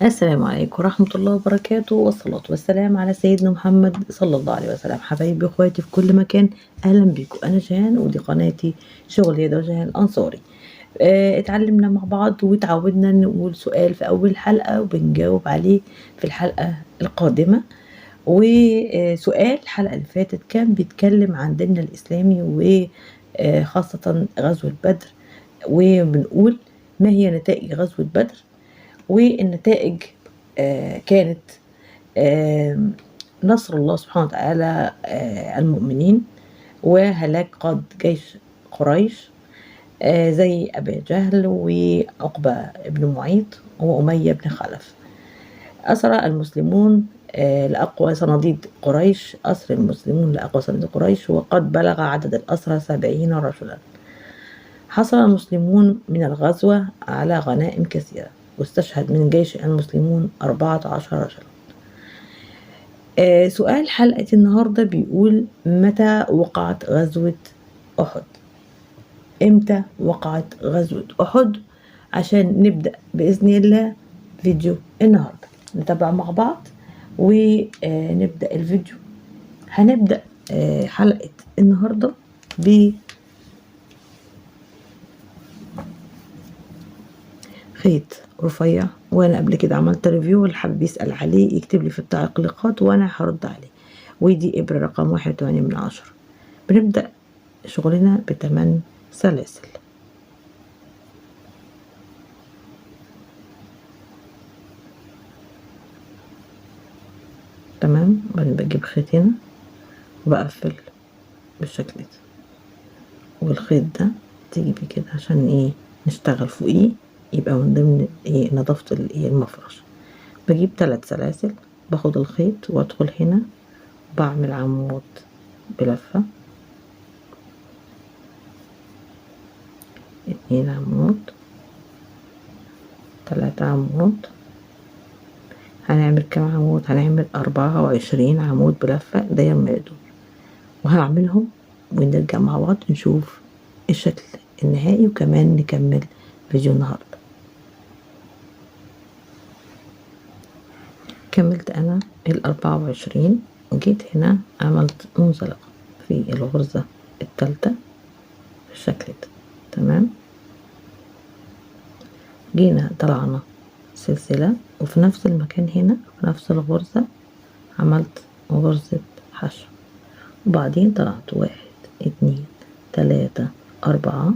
السلام عليكم ورحمة الله وبركاته، والصلاة والسلام على سيدنا محمد صلى الله عليه وسلم. حبايبي واخواتي في كل مكان، أهلا بيكم. أنا جيهان ودي قناتي شغل يد وجيهان الأنصاري. اتعلمنا مع بعض وتعودنا نقول سؤال في أول حلقة وبنجاوب عليه في الحلقة القادمة. وسؤال الحلقة اللي فاتت كان بيتكلم عن ديننا الإسلامي وخاصة غزوة بدر، وبنقول ما هي نتائج غزوة بدر. والنتائج كانت نصر الله سبحانه وتعالى المؤمنين، وهلاك قاد جيش قريش زي أبي جهل وعقبة بن معيط وأمية بن خلف. أسر المسلمون لأقوى صناديد قريش، أسر المسلمون لأقوى صناديد قريش، وقد بلغ عدد الأسرى 70 رجلا. حصل المسلمون من الغزوة على غنائم كثيرة، واستشهد من جيش المسلمون 14 رجلا. سؤال حلقة النهاردة بيقول: متى وقعت غزوة أحد؟ إمتى وقعت غزوة أحد؟ عشان نبدأ بإذن الله فيديو النهاردة نتابع مع بعض ونبدأ الفيديو. هنبدأ حلقة النهاردة بخيط رفيع، وانا قبل كده عملت ريفيو، اللي حابب يسأل عليه يكتب لي في التعليقات وانا هرد عليه. ودي إبرة رقم 1.8. بنبدأ شغلنا ب8 سلاسل. تمام. بعدين بجيب خيط هنا وبقفل بالشكل ده، والخيط ده تيجي بيه كده عشان ايه نشتغل فوقيه، يبقى من ضمن ايه نظافة المفرش. بجيب 3 سلاسل، باخد الخيط وادخل هنا، بعمل عمود بلفة، 2 عمود، 3 عمود. هنعمل كام عمود؟ هنعمل 24 عمود بلفة داير ما يدور، وهعملهم ونرجع مع بعض نشوف الشكل النهائي، وكمان نكمل فيديو النهاردة. كملت انا 24 وجيت هنا عملت منزلقة في الغرزة الثالثة بالشكل ده. تمام. جينا طلعنا سلسلة، وفي نفس المكان هنا في نفس الغرزة عملت غرزة حشو، وبعدين طلعت 1 2 3 4،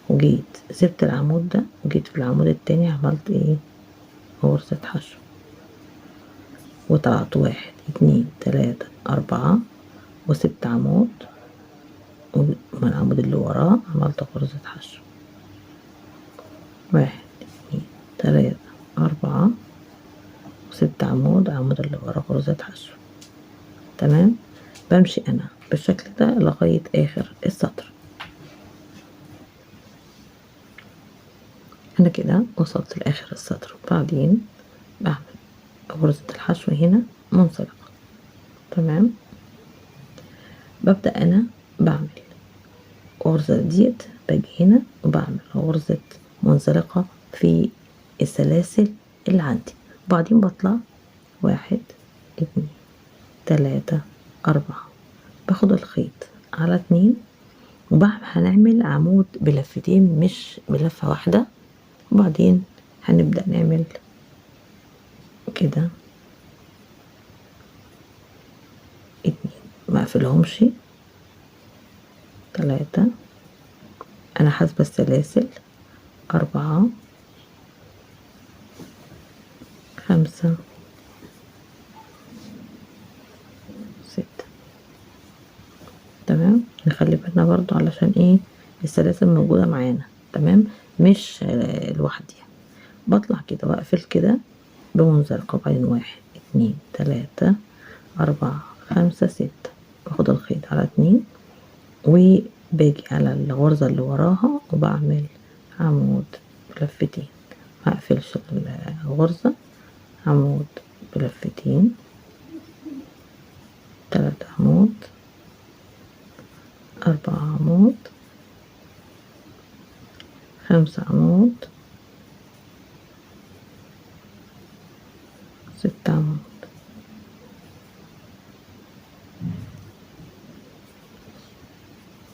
وجيت سبت العمود ده وجيت في العمود التاني عملت ايه غرزة حشو، وطلعت 1 2 3 4، وسبت عمود ومن العمود اللي وراه عملت غرزة حشو، 1 2 3 4، وسبت عمود اللي وراه غرزة حشو. تمام. بمشي انا بالشكل ده لغاية اخر السطر. انا كده وصلت لاخر السطر، وبعدين بعمل غرزة الحشو هنا منسلقة. تمام. ببدأ انا بعمل غرزة ديت، باجي هنا وبعمل غرزة منزلقة في السلاسل اللي عندي، وبعدين بطلع 1 2 3 4، باخد الخيط على 2، هنعمل عمود بلفتين مش بلفة واحدة، وبعدين هنبدأ نعمل كده 2، ما اقفلهمش 3، انا حاسبة السلاسل 4 5 6. تمام. نخلي بالنا برضو علشان ايه السلاسل موجودة معانا. تمام. مش لوحديها. بطلع كده واقفل كده بمنزلقة، وبعدين 1 2 3 4 5 6، باخد الخيط على 2 وباجي على الغرزة اللي وراها وبعمل عمود بلفتين، مقفلش الغرزة، عمود بلفتين، 3 عمود، 4 عمود، 5 عمود، 6 عمود،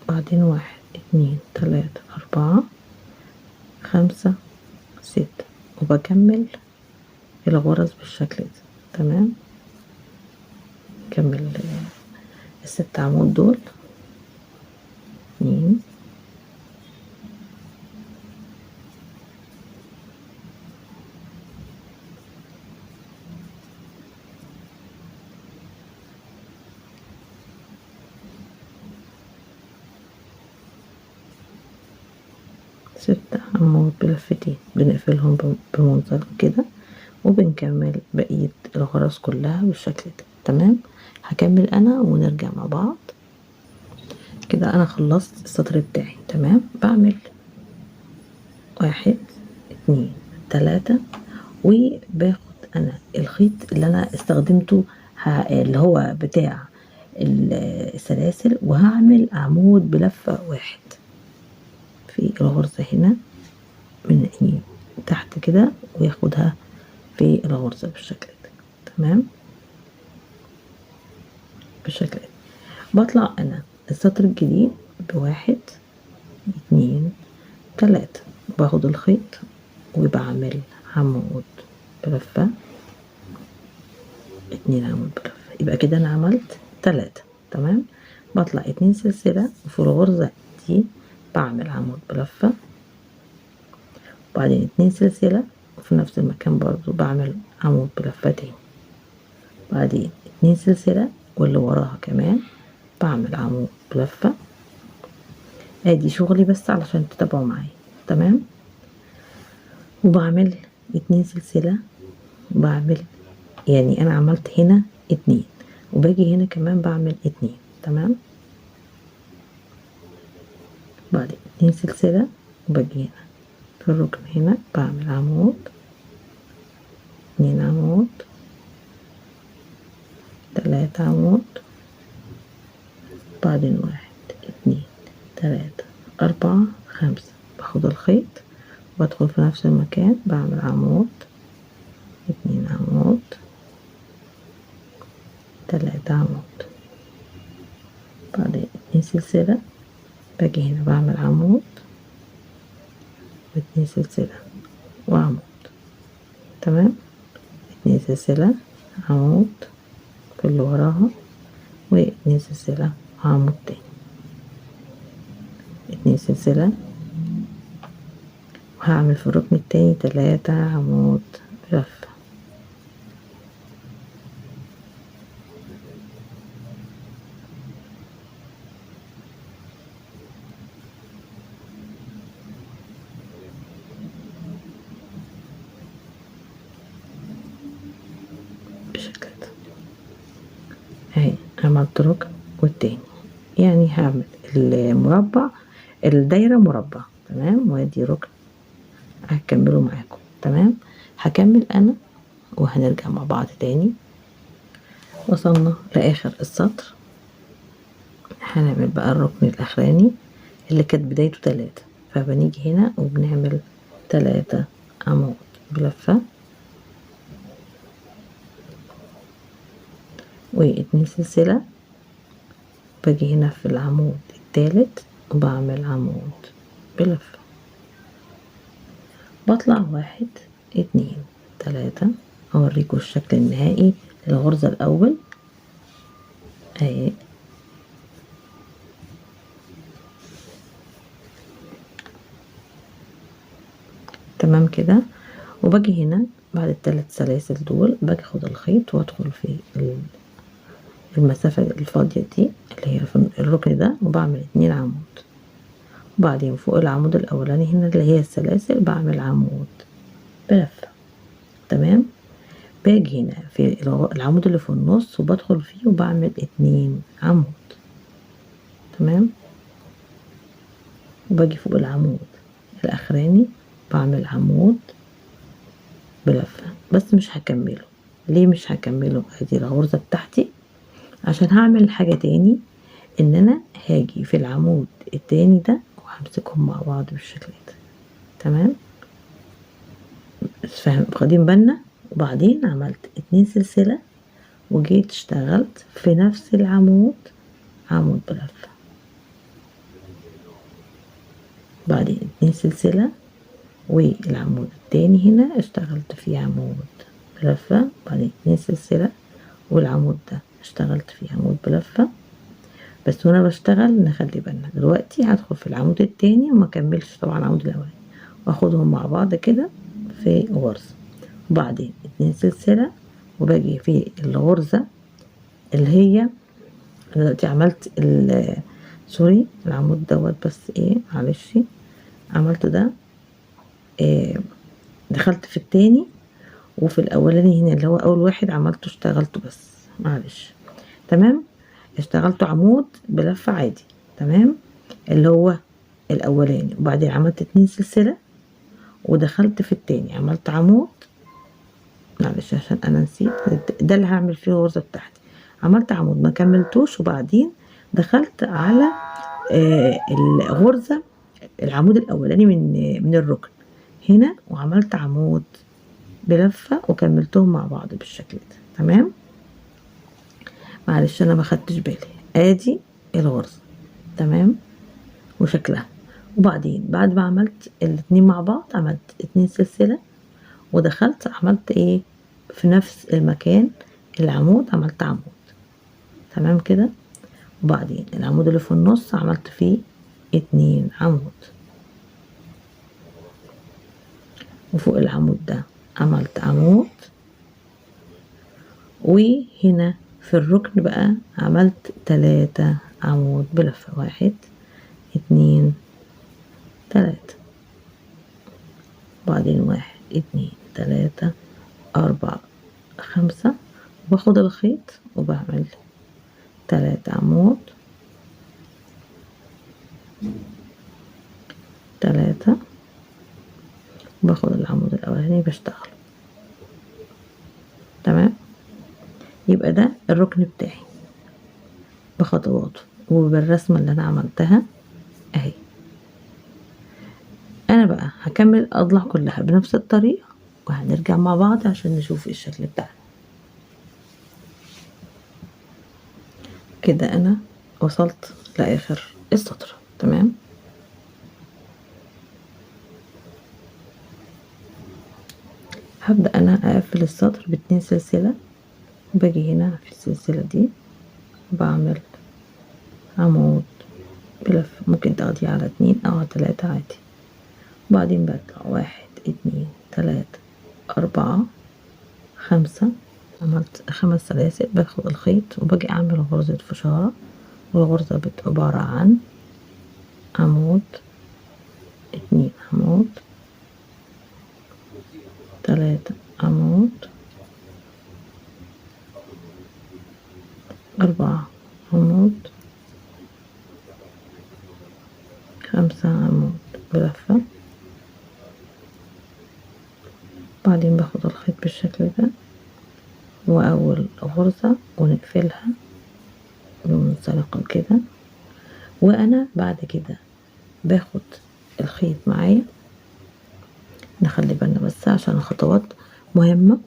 بعدين 1 2 3 4 5 6 وبكمل الغرز بالشكل ده. تمام، كمل ال6 عمود دول 2 6 عمود بلفتين، بنقفلهم بمنزلق كده وبنكمل بقية الغرز كلها بالشكل ده. تمام، هكمل انا ونرجع مع بعض. كده انا خلصت السطر بتاعي. تمام، بعمل 1 2 3 وباخد انا الخيط اللي انا استخدمته اللي هو بتاع السلاسل، وهعمل عمود بلفة 1 في الغرزة هنا من تحت كده، وياخدها في الغرزة بالشكل ده. تمام، بالشكل ده بطلع انا السطر الجديد ب1 2 3 باخد الخيط وبعمل عمود بلفة 2 عمود بلفة، يبقى كده انا عملت 3. تمام، بطلع 2 سلسلة وفي الغرزة دي بعمل عمود بلفة، وبعدين 2 سلسلة وفي نفس المكان برضو بعمل عمود بلفة تاني، بعدين 2 سلسلة واللي وراها كمان بعمل عمود بلفة. ادي شغلي بس علشان تتابعوا معايا. تمام، وبعمل 2 سلسلة وبعمل، يعني انا عملت هنا 2 وباجي هنا كمان بعمل 2. تمام، بعد 2 سلسلة وباجي هنا في الركن هنا بعمل عمود 2 عمود 3 عمود، بعدين 1 2 3 4 5 باخد الخيط وبدخل في نفس المكان بعمل عمود 2 عمود 3 عمود، بعدين 2 سلسلة باجي هنا بعمل عمود و2 سلسلة وعمود. تمام، 2 سلسلة عمود في اللي وراها و2 سلسلة عمود تاني، 2 سلسلة، وهعمل في الركن التاني 3 عمود بلفة. بالشكل ده اهي عملت ركن والتاني، يعني هعمل المربع الدايرة مربع. تمام، وادي ركن هكمله معاكم. تمام، هكمل انا وهنرجع مع بعض تاني. وصلنا لاخر السطر، هنعمل بقى الركن الاخراني اللي كانت بدايته 3، فبنيجي هنا وبنعمل 3 عمود بلفة و2 سلسلة، باجي هنا في العمود التالت وبعمل عمود بلفة، بطلع 1 2 3 اوريكم الشكل النهائي للغرزة الاول اهي. تمام كده، وباجي هنا بعد ال3 سلاسل دول باجي اخد الخيط وادخل في المسافة الفاضية دي اللي هي في الركن ده وبعمل 2 عمود، وبعدين فوق العمود الاولاني هنا اللي هي السلاسل بعمل عمود بلفة. تمام، باجي هنا في العمود اللي في النص وبدخل فيه وبعمل 2 عمود. تمام، وباجي فوق العمود الاخراني بعمل عمود بلفة، بس مش هكمله. ليه مش هكمله؟ ادي الغرزة بتاعتي عشان هعمل حاجة تاني، ان انا هاجي في العمود التاني ده وهمسكهم مع بعض بالشكل ده. تمام، فاهم؟ واخدين بالنا وبعدين عملت 2 سلسلة وجيت اشتغلت في نفس العمود عمود بلفة، بعدين 2 سلسلة والعمود التاني هنا اشتغلت فيه عمود بلفة، بعدين 2 سلسلة والعمود ده اشتغلت فيه عمود بلفة. بس وانا بشتغل نخلي بالنا دلوقتي هدخل في العمود التاني وما كملش طبعا العمود الاولاني، واخدهم مع بعض كده في غرزة، وبعدين 2 سلسلة وباجي في الغرزة اللي هي انا دلوقتي عملت سوري العمود دوت بس ايه معلش عملت ده إيه، دخلت في التاني وفي الاولاني هنا اللي هو اول واحد عملته اشتغلته بس معلش تمام، اشتغلته عمود بلفة عادي تمام اللي هو الاولاني، وبعدين عملت 2 سلسلة ودخلت في التاني عملت عمود معلش عشان انا نسيت ده اللي هعمل فيه الغرزة بتاعتي، عملت عمود ما كملتوش وبعدين دخلت على الغرزة العمود الاولاني من الركن هنا وعملت عمود بلفة وكملتهم مع بعض بالشكل ده تمام. معلش انا ما خدتش بالي، ادي الغرزة تمام وشكلها، وبعدين بعد ما عملت الاتنين مع بعض عملت 2 سلسلة ودخلت عملت ايه في نفس المكان العمود عملت عمود تمام كده، وبعدين العمود اللي في النص عملت فيه 2 عمود، وفوق العمود ده عملت عمود، وهنا في الركن بقى عملت 3 عمود بلفة 1 2 3، وبعدين 1 2 3 4 5، باخد الخيط وبعمل 3 عمود 3، باخد العمود الاولاني بشتغل تمام. يبقى ده الركن بتاعي بخطواته وبالرسمة اللي انا عملتها اهي. انا بقى هكمل الاضلاع كلها بنفس الطريقة وهنرجع مع بعض عشان نشوف الشكل بتاعنا. كده انا وصلت لاخر السطر تمام. هبدأ انا اقفل السطر ب2 سلسلة، باجي هنا في السلسلة دي بعمل عمود بلف، ممكن تاخديه على 2 او على 3 عادي، وبعدين بطلع 1 2 3 4 5، عملت 5 سلاسل، باخد الخيط وباجي اعمل غرزة فشارة، والغرزة بتبقى عبارة عن عمود 2 عمود 3 عمود 4 عمود 5 عمود بلفة، بعدين باخد الخيط بالشكل ده واول غرزة ونقفلها بمنزلقة كده، وانا بعد كده باخد الخيط معايا، نخلي بالنا بس عشان الخطوات مهمة.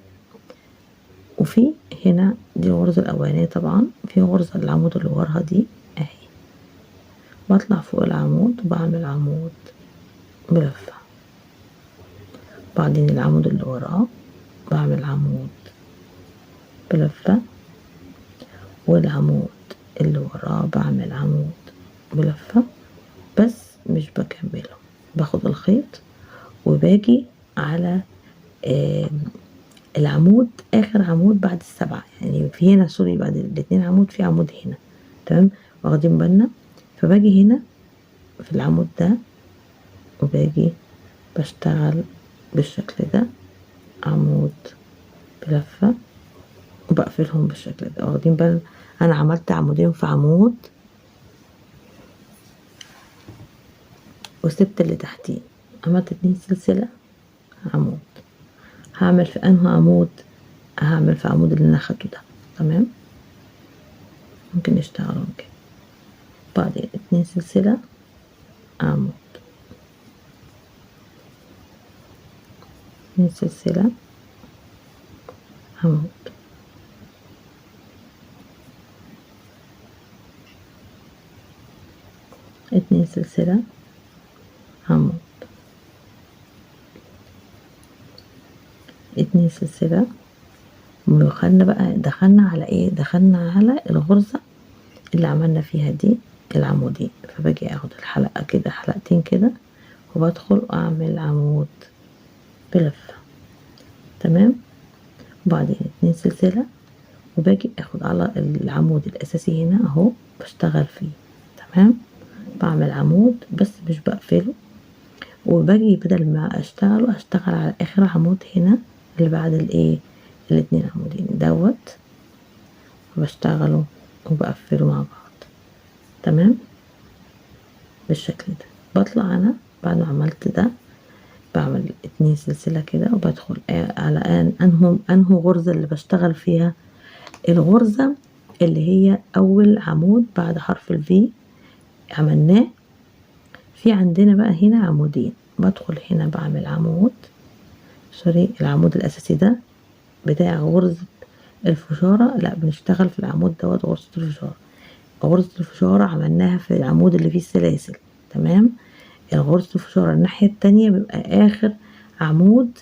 وفي هنا دي الغرزة الاولانية طبعا، في غرزة العمود اللي وراها دي اهي، بطلع فوق العمود وبعمل عمود بلفة، بعدين العمود اللي وراه بعمل عمود بلفة، والعمود اللي وراه بعمل عمود بلفة، بس مش بكمله، باخد الخيط وباجي على العمود اخر عمود بعد ال7، يعني في هنا سوري بعد ال2 عمود في عمود هنا تمام واخدين بالنا، فباجي هنا في العمود ده وباجي بشتغل بالشكل ده عمود بلفة وبقفلهم بالشكل ده، واخدين بالنا انا عملت عمودين في عمود وسبت اللي تحتيه، عملت 2 سلسلة عمود، هعمل في انه عمود، هعمل في عمود اللي انا اخدته ده تمام، ممكن نشتغلهم كده، بعدين 2 سلسلة عمود 2 سلسلة عمود، 2 سلسلة، عمود، 2 سلسلة. ودخلنا بقى، دخلنا على ايه؟ دخلنا على الغرزة اللي عملنا فيها دي العمودين. فباجي اخد الحلقة كده، حلقتين كده، وبدخل اعمل عمود بلفة. تمام. وبعدين 2 سلسلة، وباجي اخد على العمود الاساسي هنا اهو بشتغل فيه. تمام. بعمل عمود بس مش بقفله، وباجي بدل ما اشتغل على اخر عمود هنا اللي بعد الايه، الاتنين عمودين دوت، وبشتغله وبقفله مع بعض. تمام. بالشكل ده بطلع انا بعد ما عملت ده، بعمل 2 سلسلة كده، وبدخل على انهو غرزة اللي بشتغل فيها، الغرزة اللي هي اول عمود بعد حرف الفي عملناه. في عندنا بقى هنا عمودين، بدخل هنا بعمل عمود، سوري، العمود الاساسي ده بتاع غرزة الفشارة، لا بنشتغل في العمود دوت غرزة الفشارة. غرزة الفشارة عملناها في العمود اللي فيه السلاسل. تمام. غرزة الفشارة الناحية التانية بيبقى آخر عمود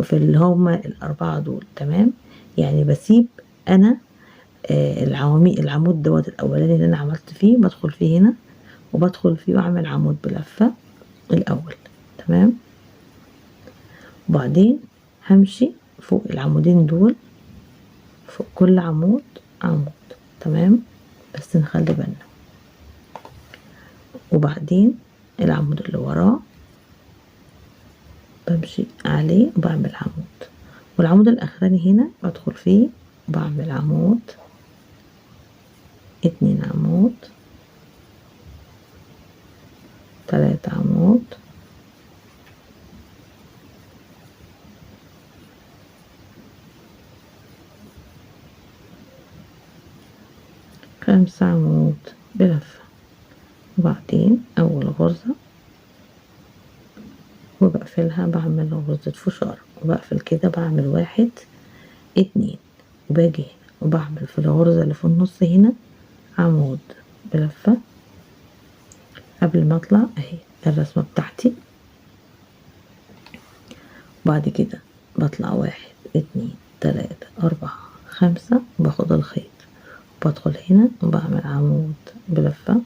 في اللي هما الأربعة دول. تمام. يعني بسيب أنا العمود دوت الأولاني اللي أنا عملت فيه، بدخل فيه هنا وبدخل فيه وأعمل عمود بلفة الأول. تمام. وبعدين همشي فوق العمودين دول، فوق كل عمود عمود. تمام. بس نخلي بالنا. وبعدين العمود اللي وراه بمشي عليه وبعمل عمود، والعمود الاخراني هنا بدخل فيه وبعمل عمود، 2 عمود، 3 عمود، 5 عمود بلفة. وبعدين اول غرزة وبقفلها، بعمل غرزة فشار وبقفل كده، بعمل 1 2، وباجي وبعمل في الغرزة اللي في النص هنا عمود بلفة. قبل ما اطلع اهي الرسمة بتاعتي. بعد كده بطلع 1 2 3 4 5، باخد الخيط وبدخل هنا وبعمل عمود بلفة.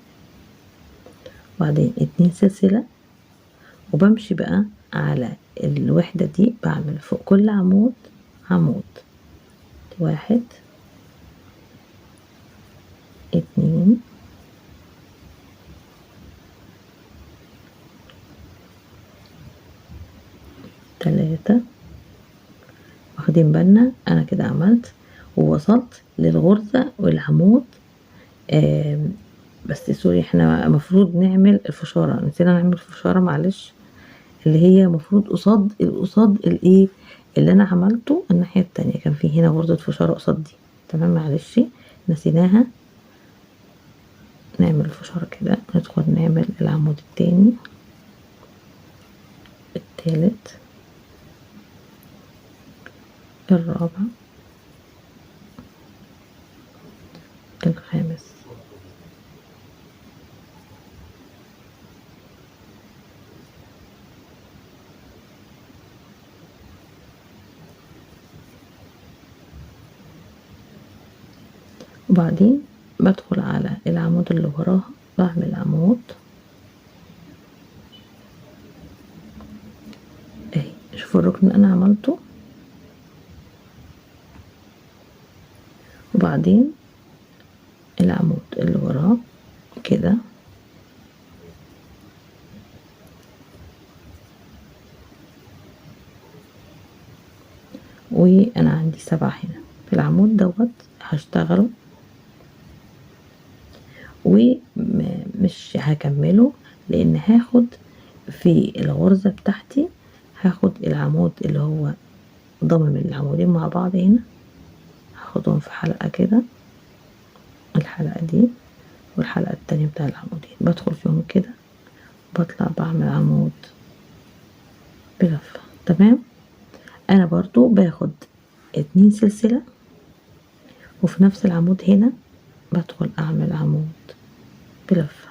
بعدين 2 سلسلة، وبمشي بقى على الوحدة دي، بعمل فوق كل عمود عمود، 1 2 3. واخدين بالنا انا كده عملت ووصلت للغرزة والعمود. بس سوري، احنا المفروض نعمل الفشارة، نسينا نعمل الفشارة، معلش، اللي هي المفروض قصاد الايه اللي انا عملته الناحية التانية، كان في هنا غرزة فشارة قصاد دي. تمام. معلش نسيناها. نعمل الفشارة كده، ندخل نعمل العمود التاني، التالت، الرابع، الخامس. وبعدين بدخل على العمود اللي وراها، بعمل عمود اهي. شوفوا الركن اللي انا عملته. وبعدين العمود اللي وراه كده، وانا عندي 7 هنا في العمود دوت هشتغله، ومش هكمله لان هاخد في الغرزة بتاعتي، هاخد العمود اللي هو ضمم العمودين مع بعض هنا، هاخدهم في حلقة كده، الحلقة دي والحلقة التانية بتاع العمودين، بدخل فيهم كده، بطلع بعمل عمود بلفة. تمام. انا برضو باخد 2 سلسلة، وفي نفس العمود هنا بدخل اعمل عمود بلفة.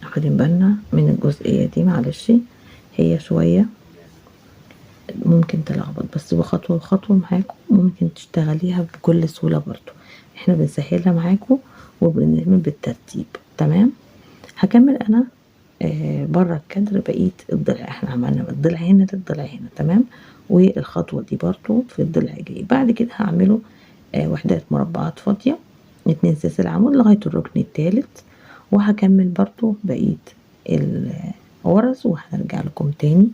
واخدين بالنا من الجزئية دي؟ معلش هي شوية ممكن تلخبط، بس بخطوة بخطوة معاكم ممكن تشتغليها بكل سهولة. برضو احنا بنسهلها معاكم وبنعمل بالترتيب. تمام. هكمل انا بره الكادر بقية الضلع. احنا عملنا من الضلع هنا للضلع هنا. تمام. والخطوة دي برضو في الضلع الجاي. بعد كده هعمله وحدات مربعات فاضية 2 سلسلة عمود لغاية الركن التالت، وهكمل برضو بقية الغرز وهنرجع لكم تاني.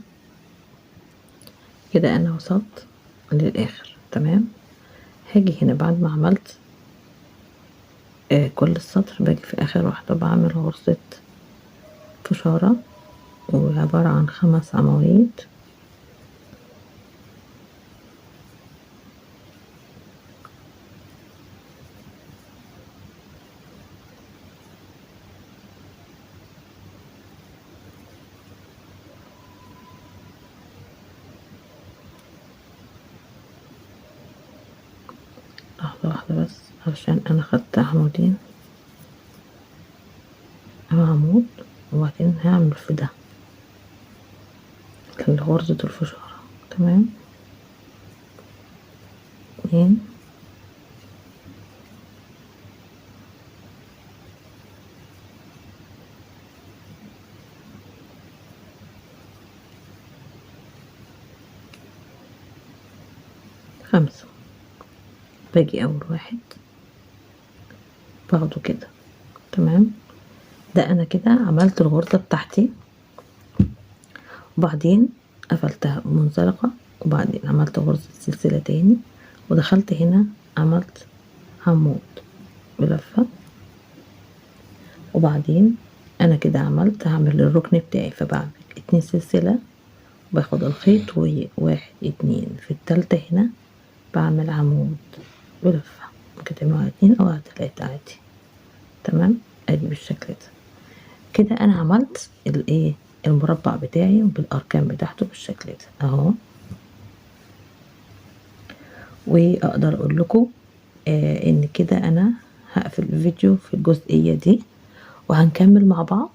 كده انا وصلت للاخر. تمام. هاجي هنا بعد ما عملت كل السطر، باجي في اخر واحدة بعمل غرزة فشارة وعبارة عن 5 عواميد. لحظة واحدة بس عشان انا خدت عمودين او عمود، وبعدين هعمل في ده غرزة الفشارة. تمام. 2 5. باجي اول واحد باخده كده. تمام. ده انا كده عملت الغرزة بتاعتي، وبعدين قفلتها بمنزلقة، وبعدين عملت غرزة سلسلة تاني، ودخلت هنا عملت عمود بلفة، وبعدين انا كده عملت هعمل الركن بتاعي. فبعمل 2 سلسلة، باخد الخيط وواحد 2 في التالتة هنا بعمل عمود بلفة. ممكن تعملوا 2 او 3 عادي. تمام. ادي بالشكل ده. كده انا عملت الايه المربع بتاعي بالاركان بتاعته بالشكل ده اهو. واقدر اقول لكم ان كده انا هقفل الفيديو في الجزئية دي، وهنكمل مع بعض.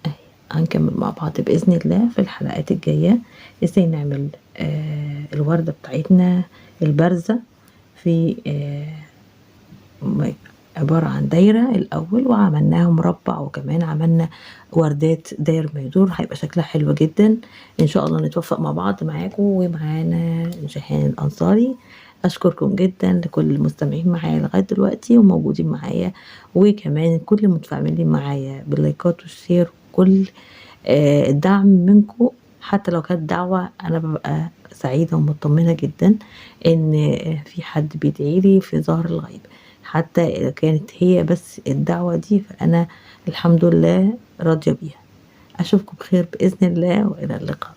اهي هنكمل مع بعض بإذن الله في الحلقات الجاية ازاي نعمل الوردة بتاعتنا البارزة في عبارة عن دايرة الأول، وعملناها مربع، وكمان عملنا وردات داير ما يدور. هيبقى شكلها حلو جدا إن شاء الله. نتوفق مع بعض معاكم ومعانا جيهان الأنصاري. أشكركم جدا لكل المستمعين معايا لغاية دلوقتي وموجودين معايا، وكمان كل المتفاعلين معايا باللايكات والشير وكل الدعم منكم. حتى لو كانت دعوة أنا ببقى سعيدة ومطمنة جدا إن في حد بيدعيلي في ظهر الغيب. حتى إذا كانت هي بس الدعوة دي فأنا الحمد لله راضية بيها. أشوفكم بخير بإذن الله، وإلى اللقاء.